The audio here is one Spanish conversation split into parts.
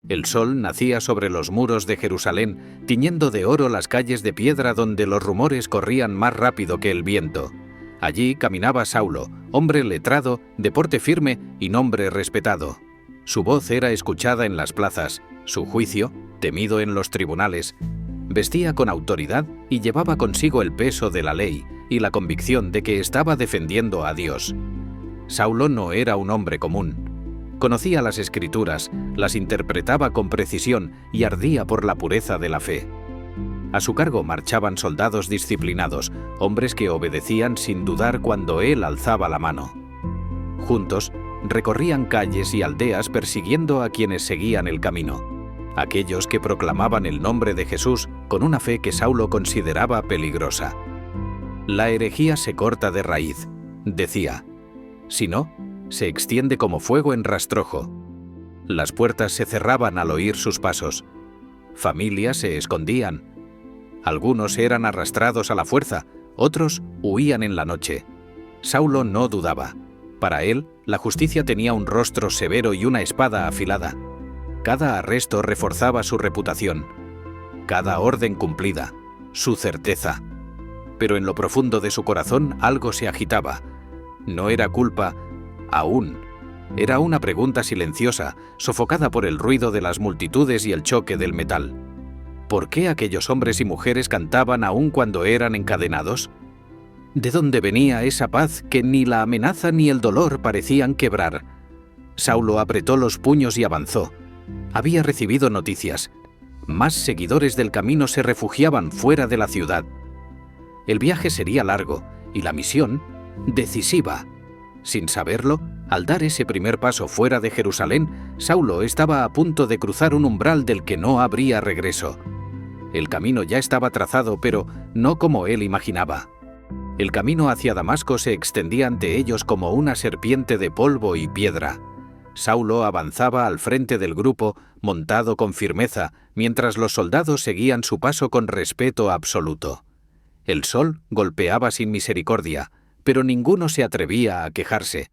El sol nacía sobre los muros de Jerusalén, tiñendo de oro las calles de piedra donde los rumores corrían más rápido que el viento. Allí caminaba Saulo, hombre letrado, de porte firme y nombre respetado. Su voz era escuchada en las plazas, su juicio, temido en los tribunales. Vestía con autoridad y llevaba consigo el peso de la ley y la convicción de que estaba defendiendo a Dios. Saulo no era un hombre común. Conocía las Escrituras, las interpretaba con precisión y ardía por la pureza de la fe. A su cargo marchaban soldados disciplinados, hombres que obedecían sin dudar cuando él alzaba la mano. Juntos, recorrían calles y aldeas persiguiendo a quienes seguían el camino, aquellos que proclamaban el nombre de Jesús con una fe que Saulo consideraba peligrosa. La herejía se corta de raíz, decía. Si no, se extiende como fuego en rastrojo. Las puertas se cerraban al oír sus pasos. Familias se escondían. Algunos eran arrastrados a la fuerza, otros huían en la noche. Saulo no dudaba. Para él, la justicia tenía un rostro severo y una espada afilada. Cada arresto reforzaba su reputación. Cada orden cumplida, su certeza. Pero en lo profundo de su corazón algo se agitaba. No era culpa, aún. Era una pregunta silenciosa, sofocada por el ruido de las multitudes y el choque del metal. ¿Por qué aquellos hombres y mujeres cantaban aún cuando eran encadenados? ¿De dónde venía esa paz que ni la amenaza ni el dolor parecían quebrar? Saulo apretó los puños y avanzó. Había recibido noticias. Más seguidores del camino se refugiaban fuera de la ciudad. El viaje sería largo y la misión decisiva. Sin saberlo, al dar ese primer paso fuera de Jerusalén, Saulo estaba a punto de cruzar un umbral del que no habría regreso. El camino ya estaba trazado, pero no como él imaginaba. El camino hacia Damasco se extendía ante ellos como una serpiente de polvo y piedra. Saulo avanzaba al frente del grupo, montado con firmeza, mientras los soldados seguían su paso con respeto absoluto. El sol golpeaba sin misericordia, pero ninguno se atrevía a quejarse.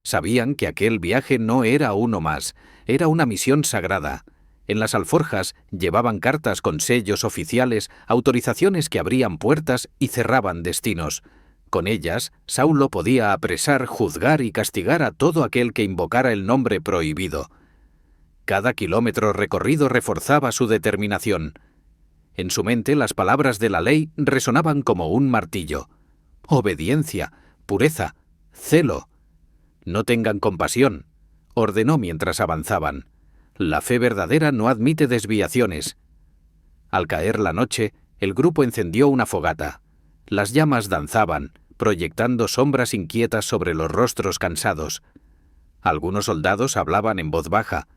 Sabían que aquel viaje no era uno más, era una misión sagrada. En las alforjas llevaban cartas con sellos oficiales, autorizaciones que abrían puertas y cerraban destinos. Con ellas, Saulo podía apresar, juzgar y castigar a todo aquel que invocara el nombre prohibido. Cada kilómetro recorrido reforzaba su determinación. En su mente las palabras de la ley resonaban como un martillo. Obediencia, pureza, celo. No tengan compasión, ordenó mientras avanzaban. La fe verdadera no admite desviaciones. Al caer la noche, el grupo encendió una fogata. Las llamas danzaban, proyectando sombras inquietas sobre los rostros cansados. Algunos soldados hablaban en voz baja,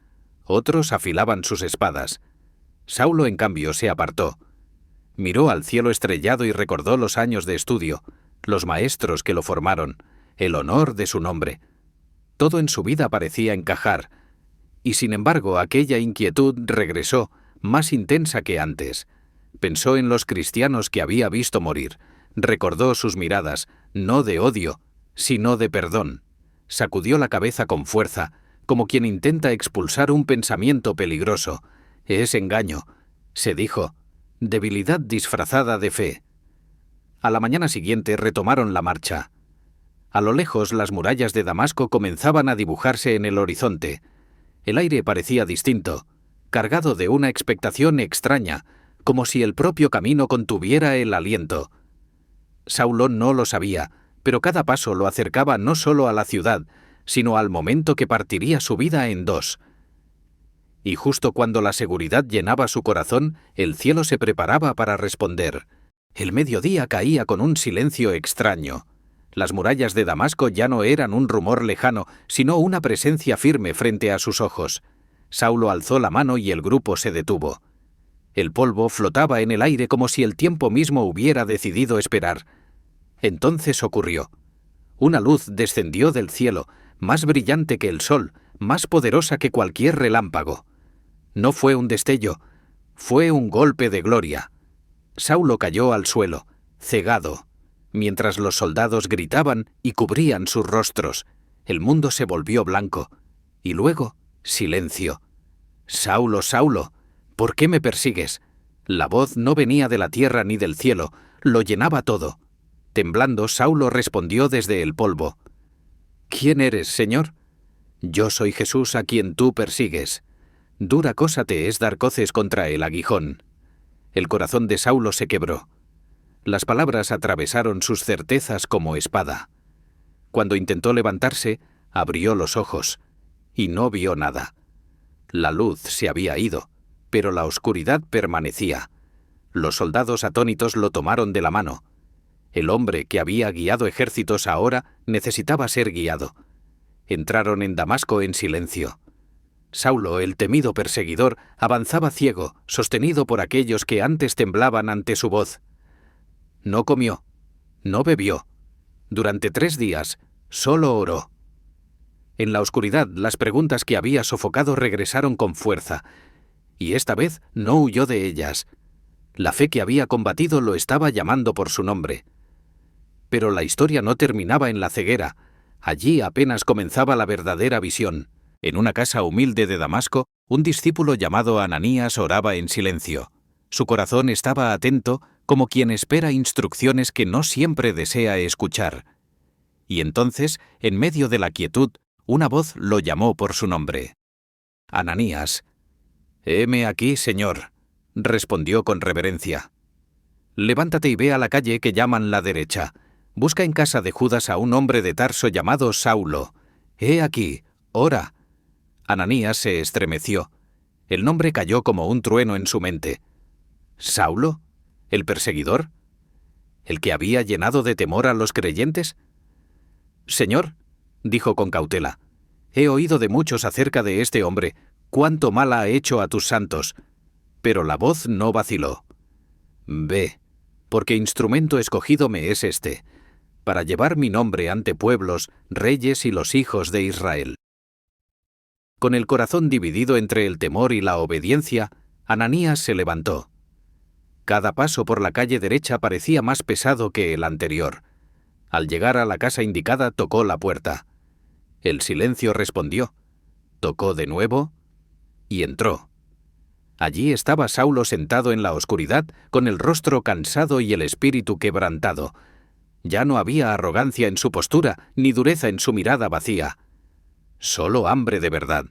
otros afilaban sus espadas. Saulo, en cambio, se apartó. Miró al cielo estrellado y recordó los años de estudio, los maestros que lo formaron, el honor de su nombre. Todo en su vida parecía encajar, y sin embargo aquella inquietud regresó, más intensa que antes. Pensó en los cristianos que había visto morir, recordó sus miradas, no de odio, sino de perdón. Sacudió la cabeza con fuerza, como quien intenta expulsar un pensamiento peligroso. Es engaño, se dijo, debilidad disfrazada de fe. A la mañana siguiente retomaron la marcha. A lo lejos las murallas de Damasco comenzaban a dibujarse en el horizonte. El aire parecía distinto, cargado de una expectación extraña, como si el propio camino contuviera el aliento. Saulo no lo sabía, pero cada paso lo acercaba no solo a la ciudad, sino al momento que partiría su vida en dos. Y justo cuando la seguridad llenaba su corazón, el cielo se preparaba para responder. El mediodía caía con un silencio extraño. Las murallas de Damasco ya no eran un rumor lejano, sino una presencia firme frente a sus ojos. Saulo alzó la mano y el grupo se detuvo. El polvo flotaba en el aire como si el tiempo mismo hubiera decidido esperar. Entonces ocurrió. Una luz descendió del cielo, más brillante que el sol, más poderosa que cualquier relámpago. No fue un destello, fue un golpe de gloria. Saulo cayó al suelo, cegado. Mientras los soldados gritaban y cubrían sus rostros, el mundo se volvió blanco, y luego silencio. «Saulo, Saulo, ¿por qué me persigues?». La voz no venía de la tierra ni del cielo, lo llenaba todo. Temblando, Saulo respondió desde el polvo: «¿Quién eres, Señor?». «Yo soy Jesús a quien tú persigues. Dura cosa te es dar coces contra el aguijón». El corazón de Saulo se quebró. Las palabras atravesaron sus certezas como espada. Cuando intentó levantarse, abrió los ojos, y no vio nada. La luz se había ido, pero la oscuridad permanecía. Los soldados atónitos lo tomaron de la mano. El hombre que había guiado ejércitos ahora necesitaba ser guiado. Entraron en Damasco en silencio. Saulo, el temido perseguidor, avanzaba ciego, sostenido por aquellos que antes temblaban ante su voz. No comió, no bebió. Durante 3 días, solo oró. En la oscuridad, las preguntas que había sofocado regresaron con fuerza, y esta vez no huyó de ellas. La fe que había combatido lo estaba llamando por su nombre. Pero la historia no terminaba en la ceguera. Allí apenas comenzaba la verdadera visión. En una casa humilde de Damasco, un discípulo llamado Ananías oraba en silencio. Su corazón estaba atento, como quien espera instrucciones que no siempre desea escuchar. Y entonces, en medio de la quietud, una voz lo llamó por su nombre. «Ananías». «Heme aquí, Señor», respondió con reverencia. «Levántate y ve a la calle que llaman la derecha. Busca en casa de Judas a un hombre de Tarso llamado Saulo. He aquí, ora». Ananías se estremeció. El nombre cayó como un trueno en su mente. ¿Saulo? ¿El perseguidor? ¿El que había llenado de temor a los creyentes? «Señor», dijo con cautela, «he oído de muchos acerca de este hombre, cuánto mal ha hecho a tus santos». Pero la voz no vaciló. «Ve, porque instrumento escogido me es este, para llevar mi nombre ante pueblos, reyes y los hijos de Israel». Con el corazón dividido entre el temor y la obediencia, Ananías se levantó. Cada paso por la calle derecha parecía más pesado que el anterior. Al llegar a la casa indicada, tocó la puerta. El silencio respondió. Tocó de nuevo y entró. Allí estaba Saulo sentado en la oscuridad, con el rostro cansado y el espíritu quebrantado. Ya no había arrogancia en su postura, ni dureza en su mirada vacía. Solo hambre de verdad.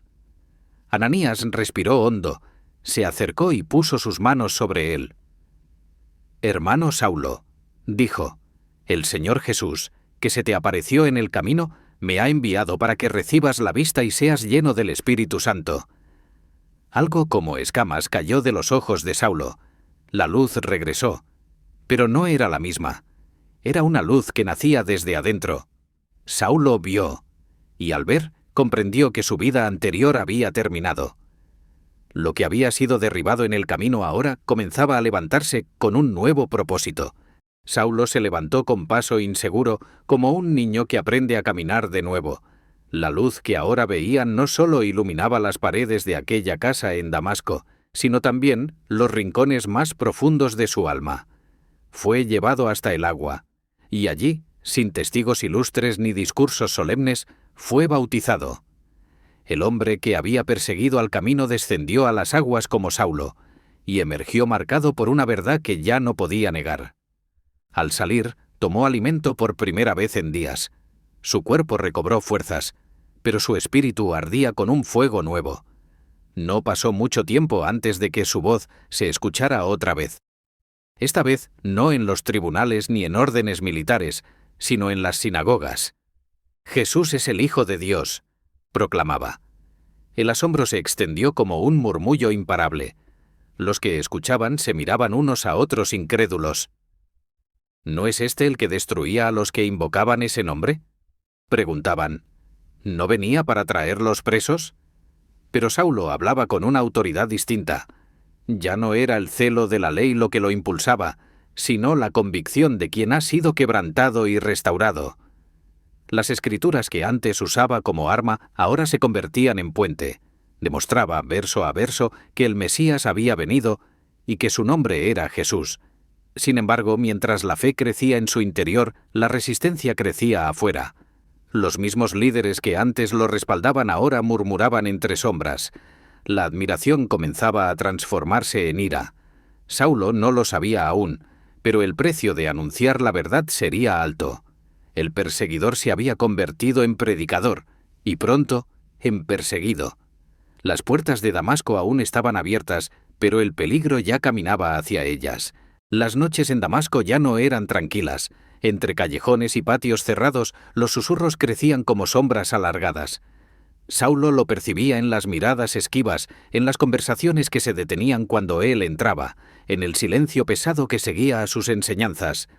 Ananías respiró hondo, se acercó y puso sus manos sobre él. «Hermano Saulo», dijo, «el Señor Jesús, que se te apareció en el camino, me ha enviado para que recibas la vista y seas lleno del Espíritu Santo». Algo como escamas cayó de los ojos de Saulo. La luz regresó, pero no era la misma. Era una luz que nacía desde adentro. Saulo vio, y al ver, comprendió que su vida anterior había terminado. Lo que había sido derribado en el camino ahora comenzaba a levantarse con un nuevo propósito. Saulo se levantó con paso inseguro, como un niño que aprende a caminar de nuevo. La luz que ahora veía no solo iluminaba las paredes de aquella casa en Damasco, sino también los rincones más profundos de su alma. Fue llevado hasta el agua, y allí, sin testigos ilustres ni discursos solemnes, fue bautizado. El hombre que había perseguido al camino descendió a las aguas como Saulo, y emergió marcado por una verdad que ya no podía negar. Al salir, tomó alimento por primera vez en días. Su cuerpo recobró fuerzas, pero su espíritu ardía con un fuego nuevo. No pasó mucho tiempo antes de que su voz se escuchara otra vez. Esta vez no en los tribunales ni en órdenes militares, sino en las sinagogas. «Jesús es el Hijo de Dios», proclamaba. El asombro se extendió como un murmullo imparable. Los que escuchaban se miraban unos a otros incrédulos. «¿No es este el que destruía a los que invocaban ese nombre?», preguntaban. «¿No venía para traerlos presos?». Pero Saulo hablaba con una autoridad distinta. Ya no era el celo de la ley lo que lo impulsaba, sino la convicción de quien ha sido quebrantado y restaurado. Las escrituras que antes usaba como arma ahora se convertían en puente. Demostraba, verso a verso, que el Mesías había venido y que su nombre era Jesús. Sin embargo, mientras la fe crecía en su interior, la resistencia crecía afuera. Los mismos líderes que antes lo respaldaban ahora murmuraban entre sombras. La admiración comenzaba a transformarse en ira. Saulo no lo sabía aún, pero el precio de anunciar la verdad sería alto. El perseguidor se había convertido en predicador, y pronto en perseguido. Las puertas de Damasco aún estaban abiertas, pero el peligro ya caminaba hacia ellas. Las noches en Damasco ya no eran tranquilas. Entre callejones y patios cerrados, los susurros crecían como sombras alargadas. Saulo lo percibía en las miradas esquivas, en las conversaciones que se detenían cuando él entraba, en el silencio pesado que seguía a sus enseñanzas.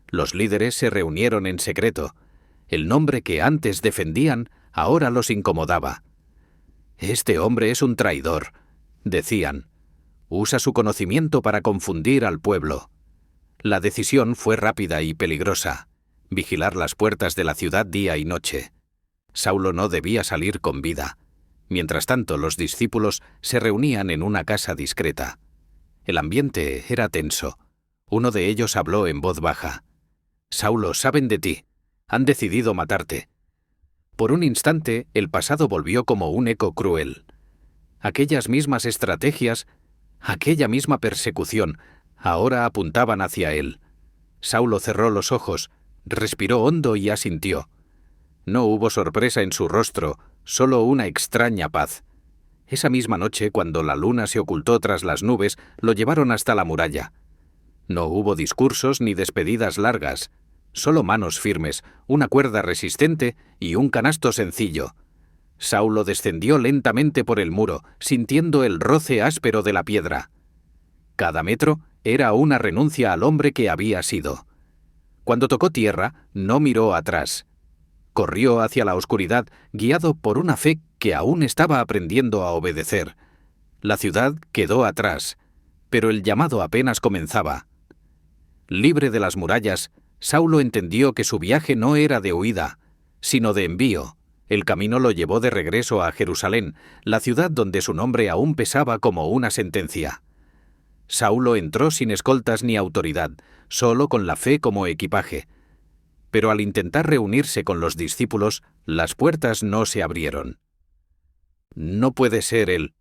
Los líderes se reunieron en secreto. El nombre que antes defendían ahora los incomodaba. «Este hombre es un traidor», decían. «Usa su conocimiento para confundir al pueblo». La decisión fue rápida y peligrosa: vigilar las puertas de la ciudad día y noche. Saulo no debía salir con vida. Mientras tanto, los discípulos se reunían en una casa discreta. El ambiente era tenso. Uno de ellos habló en voz baja. «Saulo, saben de ti. Han decidido matarte». Por un instante, el pasado volvió como un eco cruel. Aquellas mismas estrategias, aquella misma persecución, ahora apuntaban hacia él. Saulo cerró los ojos, respiró hondo y asintió. No hubo sorpresa en su rostro, solo una extraña paz. Esa misma noche, cuando la luna se ocultó tras las nubes, lo llevaron hasta la muralla. No hubo discursos ni despedidas largas, solo manos firmes, una cuerda resistente y un canasto sencillo. Saulo descendió lentamente por el muro, sintiendo el roce áspero de la piedra. Cada metro era una renuncia al hombre que había sido. Cuando tocó tierra, no miró atrás. Corrió hacia la oscuridad, guiado por una fe que aún estaba aprendiendo a obedecer. La ciudad quedó atrás, pero el llamado apenas comenzaba. Libre de las murallas, Saulo entendió que su viaje no era de huida, sino de envío. El camino lo llevó de regreso a Jerusalén, la ciudad donde su nombre aún pesaba como una sentencia. Saulo entró sin escoltas ni autoridad, solo con la fe como equipaje. Pero al intentar reunirse con los discípulos, las puertas no se abrieron. «No puede ser él»,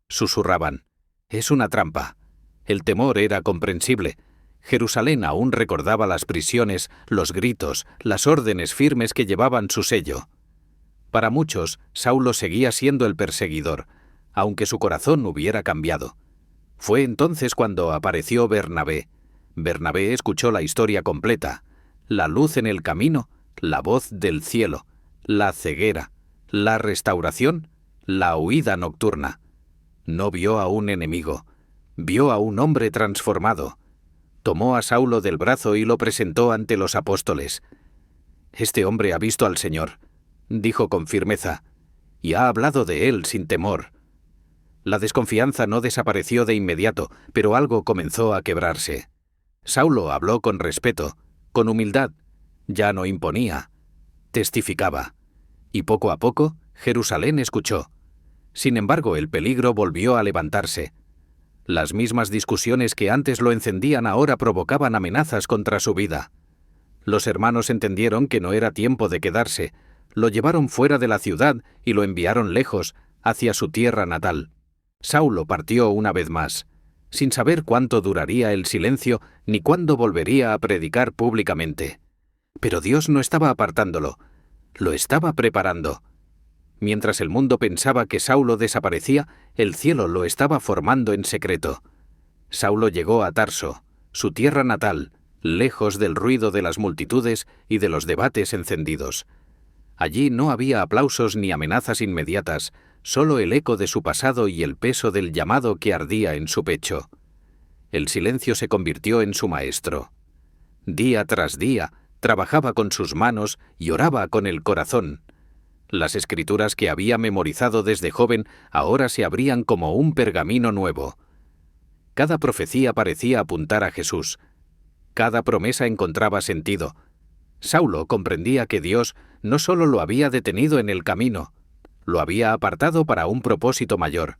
susurraban. «Es una trampa». El temor era comprensible. Jerusalén aún recordaba las prisiones, los gritos, las órdenes firmes que llevaban su sello. Para muchos, Saulo seguía siendo el perseguidor, aunque su corazón hubiera cambiado. Fue entonces cuando apareció Bernabé. Bernabé escuchó la historia completa: la luz en el camino, la voz del cielo, la ceguera, la restauración, la huida nocturna. No vio a un enemigo, vio a un hombre transformado. Tomó a Saulo del brazo y lo presentó ante los apóstoles. «Este hombre ha visto al Señor», dijo con firmeza, «y ha hablado de él sin temor». La desconfianza no desapareció de inmediato, pero algo comenzó a quebrarse. Saulo habló con respeto, con humildad. Ya no imponía, testificaba. Y poco a poco, Jerusalén escuchó. Sin embargo, el peligro volvió a levantarse. Las mismas discusiones que antes lo encendían ahora provocaban amenazas contra su vida. Los hermanos entendieron que no era tiempo de quedarse. Lo llevaron fuera de la ciudad y lo enviaron lejos, hacia su tierra natal. Saulo partió una vez más, sin saber cuánto duraría el silencio ni cuándo volvería a predicar públicamente. Pero Dios no estaba apartándolo, lo estaba preparando. Mientras el mundo pensaba que Saulo desaparecía, el cielo lo estaba formando en secreto. Saulo llegó a Tarso, su tierra natal, lejos del ruido de las multitudes y de los debates encendidos. Allí no había aplausos ni amenazas inmediatas, solo el eco de su pasado y el peso del llamado que ardía en su pecho. El silencio se convirtió en su maestro. Día tras día, trabajaba con sus manos y oraba con el corazón. Las escrituras que había memorizado desde joven ahora se abrían como un pergamino nuevo. Cada profecía parecía apuntar a Jesús. Cada promesa encontraba sentido. Saulo comprendía que Dios no solo lo había detenido en el camino, lo había apartado para un propósito mayor.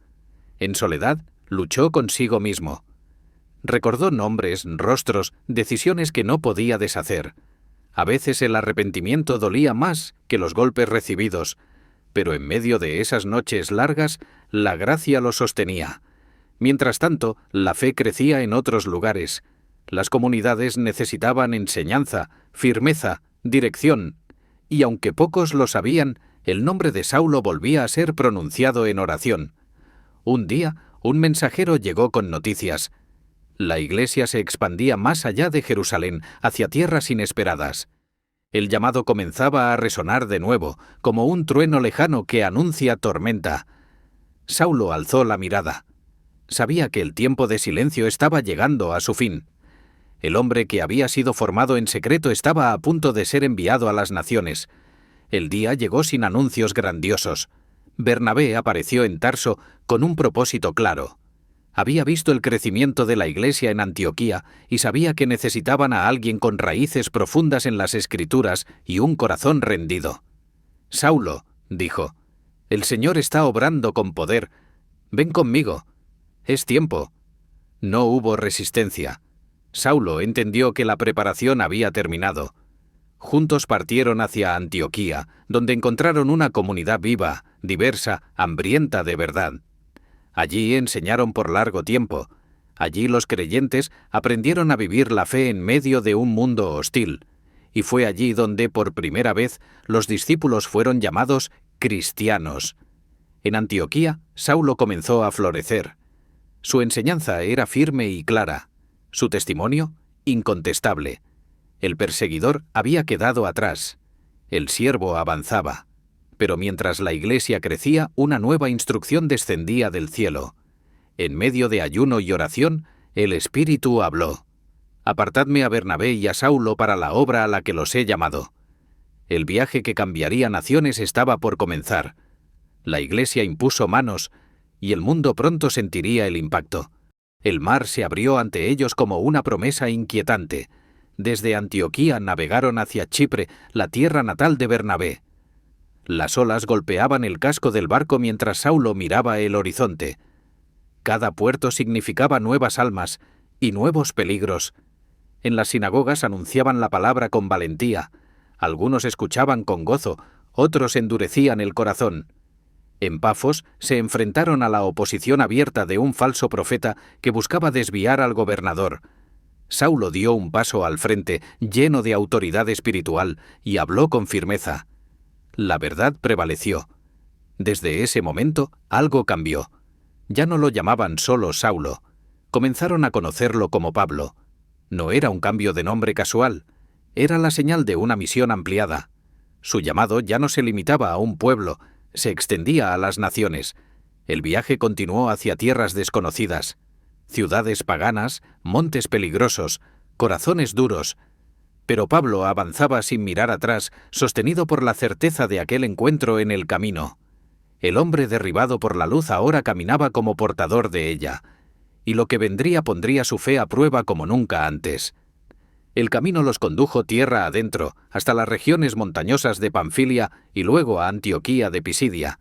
En soledad, luchó consigo mismo. Recordó nombres, rostros, decisiones que no podía deshacer. A veces el arrepentimiento dolía más que los golpes recibidos, pero en medio de esas noches largas, la gracia lo sostenía. Mientras tanto, la fe crecía en otros lugares. Las comunidades necesitaban enseñanza, firmeza, dirección, y aunque pocos lo sabían, el nombre de Saulo volvía a ser pronunciado en oración. Un día, un mensajero llegó con noticias. La iglesia se expandía más allá de Jerusalén, hacia tierras inesperadas. El llamado comenzaba a resonar de nuevo, como un trueno lejano que anuncia tormenta. Saulo alzó la mirada. Sabía que el tiempo de silencio estaba llegando a su fin. El hombre que había sido formado en secreto estaba a punto de ser enviado a las naciones. El día llegó sin anuncios grandiosos. Bernabé apareció en Tarso con un propósito claro. Había visto el crecimiento de la iglesia en Antioquía y sabía que necesitaban a alguien con raíces profundas en las Escrituras y un corazón rendido. «Saulo», dijo, «el Señor está obrando con poder. Ven conmigo. Es tiempo». No hubo resistencia. Saulo entendió que la preparación había terminado. Juntos partieron hacia Antioquía, donde encontraron una comunidad viva, diversa, hambrienta de verdad. Allí enseñaron por largo tiempo. Allí los creyentes aprendieron a vivir la fe en medio de un mundo hostil. Y fue allí donde, por primera vez, los discípulos fueron llamados cristianos. En Antioquía, Saulo comenzó a florecer. Su enseñanza era firme y clara. Su testimonio, incontestable. El perseguidor había quedado atrás. El siervo avanzaba. Pero mientras la iglesia crecía, una nueva instrucción descendía del cielo. En medio de ayuno y oración, el Espíritu habló. «Apartadme a Bernabé y a Saulo para la obra a la que los he llamado». El viaje que cambiaría naciones estaba por comenzar. La iglesia impuso manos, y el mundo pronto sentiría el impacto. El mar se abrió ante ellos como una promesa inquietante. Desde Antioquía navegaron hacia Chipre, la tierra natal de Bernabé. Las olas golpeaban el casco del barco mientras Saulo miraba el horizonte. Cada puerto significaba nuevas almas y nuevos peligros. En las sinagogas anunciaban la palabra con valentía. Algunos escuchaban con gozo, otros endurecían el corazón. En Pafos se enfrentaron a la oposición abierta de un falso profeta que buscaba desviar al gobernador. Saulo dio un paso al frente, lleno de autoridad espiritual, y habló con firmeza. La verdad prevaleció. Desde ese momento, algo cambió. Ya no lo llamaban solo Saulo. Comenzaron a conocerlo como Pablo. No era un cambio de nombre casual. Era la señal de una misión ampliada. Su llamado ya no se limitaba a un pueblo, se extendía a las naciones. El viaje continuó hacia tierras desconocidas. Ciudades paganas, montes peligrosos, corazones duros. Pero Pablo avanzaba sin mirar atrás, sostenido por la certeza de aquel encuentro en el camino. El hombre derribado por la luz ahora caminaba como portador de ella, y lo que vendría pondría su fe a prueba como nunca antes. El camino los condujo tierra adentro, hasta las regiones montañosas de Panfilia y luego a Antioquía de Pisidia.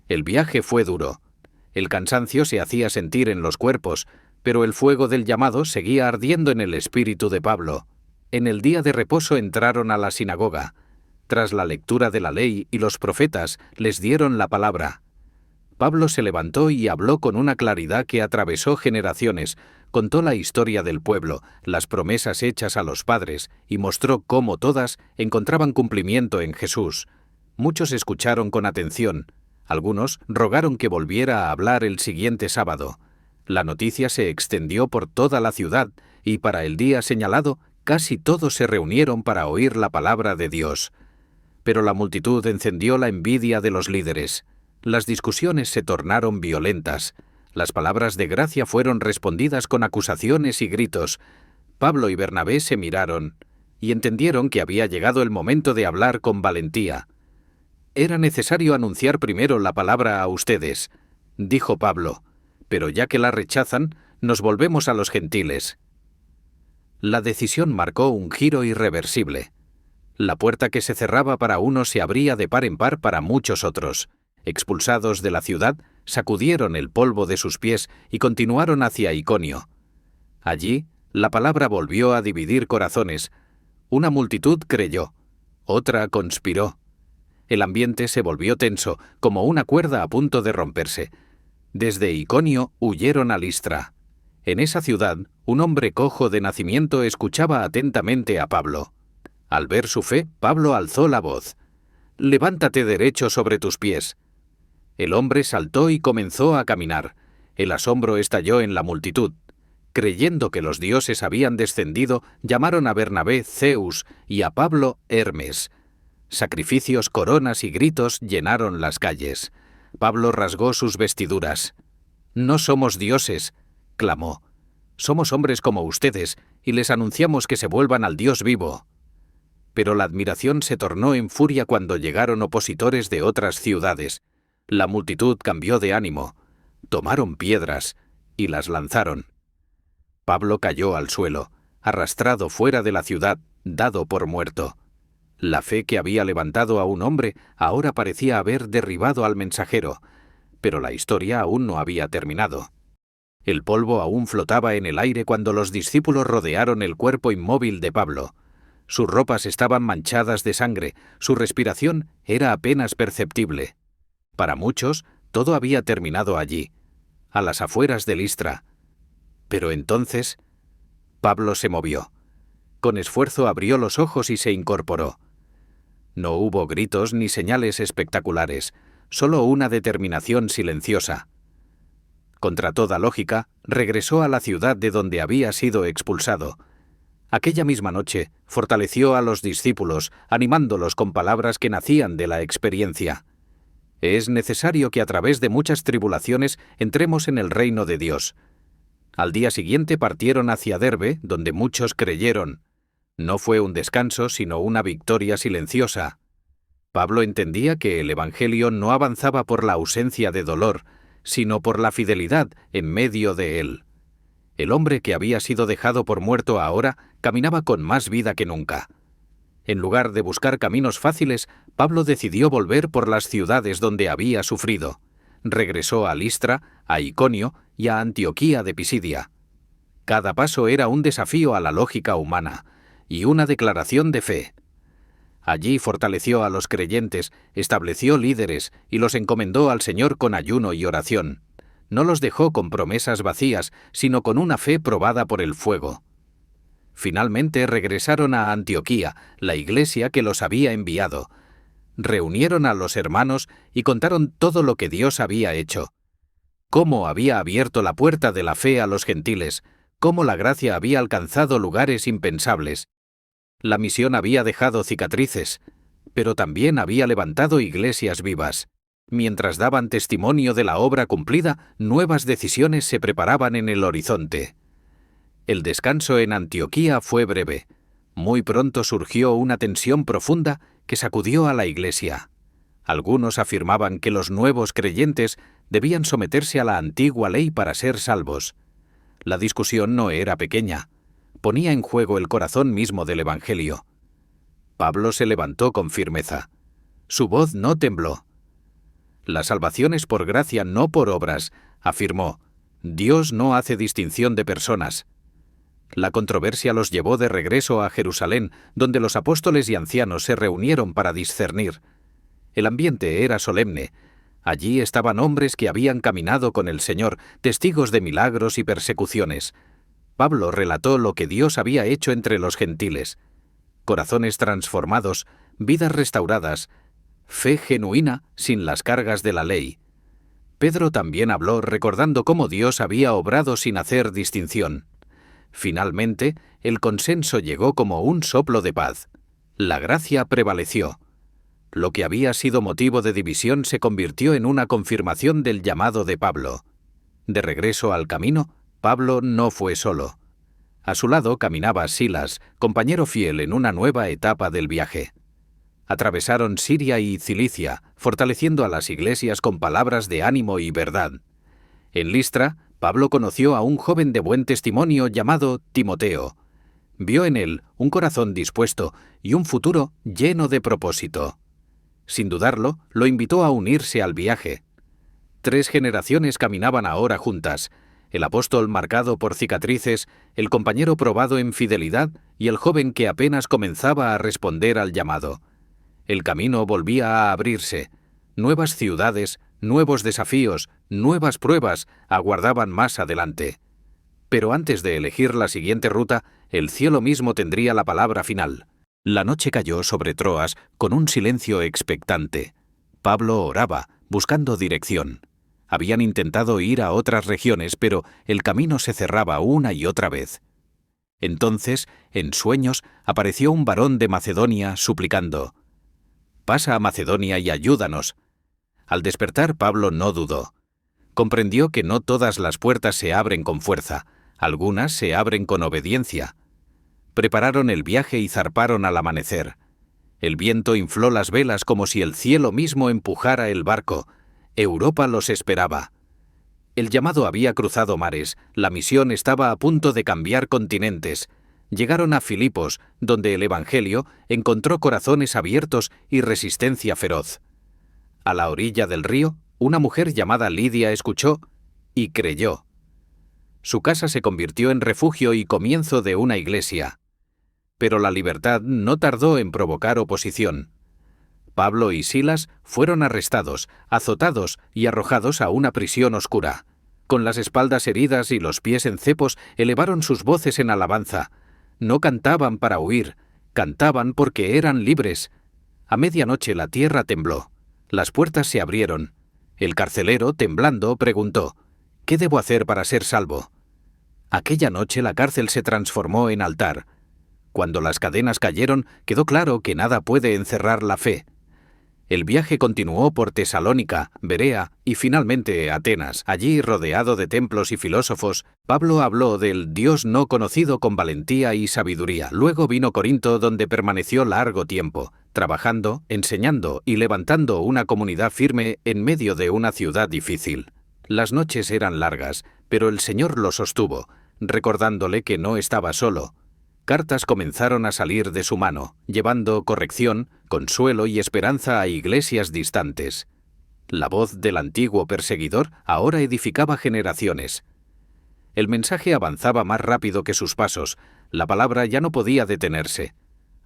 El viaje fue duro. El cansancio se hacía sentir en los cuerpos, pero el fuego del llamado seguía ardiendo en el espíritu de Pablo. En el día de reposo entraron a la sinagoga. Tras la lectura de la ley y los profetas, les dieron la palabra. Pablo se levantó y habló con una claridad que atravesó generaciones, contó la historia del pueblo, las promesas hechas a los padres, y mostró cómo todas encontraban cumplimiento en Jesús. Muchos escucharon con atención. Algunos rogaron que volviera a hablar el siguiente sábado. La noticia se extendió por toda la ciudad, y para el día señalado, casi todos se reunieron para oír la palabra de Dios. Pero la multitud encendió la envidia de los líderes. Las discusiones se tornaron violentas. Las palabras de gracia fueron respondidas con acusaciones y gritos. Pablo y Bernabé se miraron y entendieron que había llegado el momento de hablar con valentía. «Era necesario anunciar primero la palabra a ustedes», dijo Pablo, «pero ya que la rechazan, nos volvemos a los gentiles». La decisión marcó un giro irreversible. La puerta que se cerraba para unos se abría de par en par para muchos otros. Expulsados de la ciudad, sacudieron el polvo de sus pies y continuaron hacia Iconio. Allí, la palabra volvió a dividir corazones. Una multitud creyó, otra conspiró. El ambiente se volvió tenso, como una cuerda a punto de romperse. Desde Iconio huyeron a Listra. En esa ciudad, un hombre cojo de nacimiento escuchaba atentamente a Pablo. Al ver su fe, Pablo alzó la voz. «Levántate derecho sobre tus pies». El hombre saltó y comenzó a caminar. El asombro estalló en la multitud. Creyendo que los dioses habían descendido, llamaron a Bernabé Zeus y a Pablo Hermes. Sacrificios, coronas y gritos llenaron las calles. Pablo rasgó sus vestiduras. «No somos dioses», clamó. «Somos hombres como ustedes, y les anunciamos que se vuelvan al Dios vivo». Pero la admiración se tornó en furia cuando llegaron opositores de otras ciudades. La multitud cambió de ánimo. Tomaron piedras y las lanzaron. Pablo cayó al suelo, arrastrado fuera de la ciudad, dado por muerto. La fe que había levantado a un hombre ahora parecía haber derribado al mensajero, pero la historia aún no había terminado. El polvo aún flotaba en el aire cuando los discípulos rodearon el cuerpo inmóvil de Pablo. Sus ropas estaban manchadas de sangre, su respiración era apenas perceptible. Para muchos, todo había terminado allí, a las afueras de Listra. Pero entonces, Pablo se movió. Con esfuerzo abrió los ojos y se incorporó. No hubo gritos ni señales espectaculares, solo una determinación silenciosa. Contra toda lógica, regresó a la ciudad de donde había sido expulsado. Aquella misma noche, fortaleció a los discípulos, animándolos con palabras que nacían de la experiencia. Es necesario que a través de muchas tribulaciones entremos en el reino de Dios. Al día siguiente partieron hacia Derbe, donde muchos creyeron. No fue un descanso, sino una victoria silenciosa. Pablo entendía que el Evangelio no avanzaba por la ausencia de dolor, sino por la fidelidad en medio de él. El hombre que había sido dejado por muerto ahora caminaba con más vida que nunca. En lugar de buscar caminos fáciles, Pablo decidió volver por las ciudades donde había sufrido. Regresó a Listra, a Iconio y a Antioquía de Pisidia. Cada paso era un desafío a la lógica humana y una declaración de fe. Allí fortaleció a los creyentes, estableció líderes y los encomendó al Señor con ayuno y oración. No los dejó con promesas vacías, sino con una fe probada por el fuego. Finalmente regresaron a Antioquía, la iglesia que los había enviado. Reunieron a los hermanos y contaron todo lo que Dios había hecho. Cómo había abierto la puerta de la fe a los gentiles, cómo la gracia había alcanzado lugares impensables. La misión había dejado cicatrices, pero también había levantado iglesias vivas. Mientras daban testimonio de la obra cumplida, nuevas decisiones se preparaban en el horizonte. El descanso en Antioquía fue breve. Muy pronto surgió una tensión profunda que sacudió a la Iglesia. Algunos afirmaban que los nuevos creyentes debían someterse a la antigua ley para ser salvos. La discusión no era pequeña. Ponía en juego el corazón mismo del Evangelio. Pablo se levantó con firmeza. Su voz no tembló. La salvación es por gracia, no por obras, afirmó. Dios no hace distinción de personas. La controversia los llevó de regreso a Jerusalén, donde los apóstoles y ancianos se reunieron para discernir. El ambiente era solemne. Allí estaban hombres que habían caminado con el Señor, testigos de milagros y persecuciones. Pablo relató lo que Dios había hecho entre los gentiles. Corazones transformados, vidas restauradas, fe genuina sin las cargas de la ley. Pedro también habló recordando cómo Dios había obrado sin hacer distinción. Finalmente, el consenso llegó como un soplo de paz. La gracia prevaleció. Lo que había sido motivo de división se convirtió en una confirmación del llamado de Pablo. De regreso al camino, Pablo no fue solo. A su lado caminaba Silas, compañero fiel en una nueva etapa del viaje. Atravesaron Siria y Cilicia, fortaleciendo a las iglesias con palabras de ánimo y verdad. En Listra, Pablo conoció a un joven de buen testimonio llamado Timoteo. Vio en él un corazón dispuesto y un futuro lleno de propósito. Sin dudarlo, lo invitó a unirse al viaje. 3 generaciones caminaban ahora juntas: el apóstol marcado por cicatrices, el compañero probado en fidelidad y el joven que apenas comenzaba a responder al llamado. El camino volvía a abrirse. Nuevas ciudades, nuevos desafíos, nuevas pruebas aguardaban más adelante. Pero antes de elegir la siguiente ruta, el cielo mismo tendría la palabra final. La noche cayó sobre Troas con un silencio expectante. Pablo oraba, buscando dirección. Habían intentado ir a otras regiones, pero el camino se cerraba una y otra vez. Entonces, en sueños, apareció un varón de Macedonia suplicando: «Pasa a Macedonia y ayúdanos». Al despertar, Pablo no dudó. Comprendió que no todas las puertas se abren con fuerza, algunas se abren con obediencia. Prepararon el viaje y zarparon al amanecer. El viento infló las velas como si el cielo mismo empujara el barco. Europa los esperaba. El llamado había cruzado mares, la misión estaba a punto de cambiar continentes. Llegaron a Filipos, donde el Evangelio encontró corazones abiertos y resistencia feroz. A la orilla del río, una mujer llamada Lidia escuchó y creyó. Su casa se convirtió en refugio y comienzo de una iglesia. Pero la libertad no tardó en provocar oposición. Pablo y Silas fueron arrestados, azotados y arrojados a una prisión oscura. Con las espaldas heridas y los pies en cepos, elevaron sus voces en alabanza. No cantaban para huir, cantaban porque eran libres. A medianoche la tierra tembló. Las puertas se abrieron. El carcelero, temblando, preguntó: «¿Qué debo hacer para ser salvo?». Aquella noche la cárcel se transformó en altar. Cuando las cadenas cayeron, quedó claro que nada puede encerrar la fe. El viaje continuó por Tesalónica, Berea y finalmente Atenas. Allí, rodeado de templos y filósofos, Pablo habló del Dios no conocido con valentía y sabiduría. Luego vino Corinto, donde permaneció largo tiempo, trabajando, enseñando y levantando una comunidad firme en medio de una ciudad difícil. Las noches eran largas, pero el Señor lo sostuvo, recordándole que no estaba solo. Cartas comenzaron a salir de su mano, llevando corrección, consuelo y esperanza a iglesias distantes. La voz del antiguo perseguidor ahora edificaba generaciones. El mensaje avanzaba más rápido que sus pasos, la palabra ya no podía detenerse.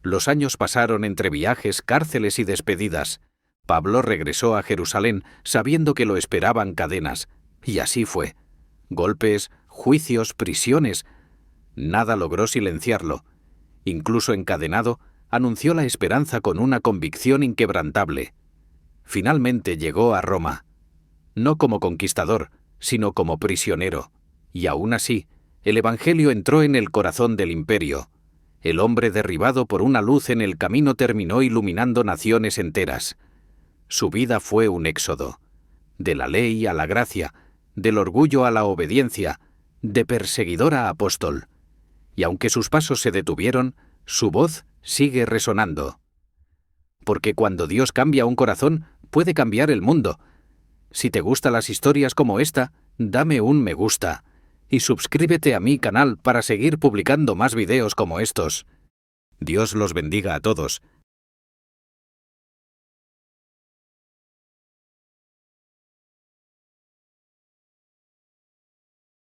Los años pasaron entre viajes, cárceles y despedidas. Pablo regresó a Jerusalén sabiendo que lo esperaban cadenas, y así fue. Golpes, juicios, prisiones. Nada logró silenciarlo. Incluso encadenado, anunció la esperanza con una convicción inquebrantable. Finalmente llegó a Roma, no como conquistador, sino como prisionero. Y aún así, el Evangelio entró en el corazón del imperio. El hombre derribado por una luz en el camino terminó iluminando naciones enteras. Su vida fue un éxodo. De la ley a la gracia, del orgullo a la obediencia, de perseguidor a apóstol. Y aunque sus pasos se detuvieron, su voz sigue resonando. Porque cuando Dios cambia un corazón, puede cambiar el mundo. Si te gustan las historias como esta, dame un me gusta. Y suscríbete a mi canal para seguir publicando más videos como estos. Dios los bendiga a todos.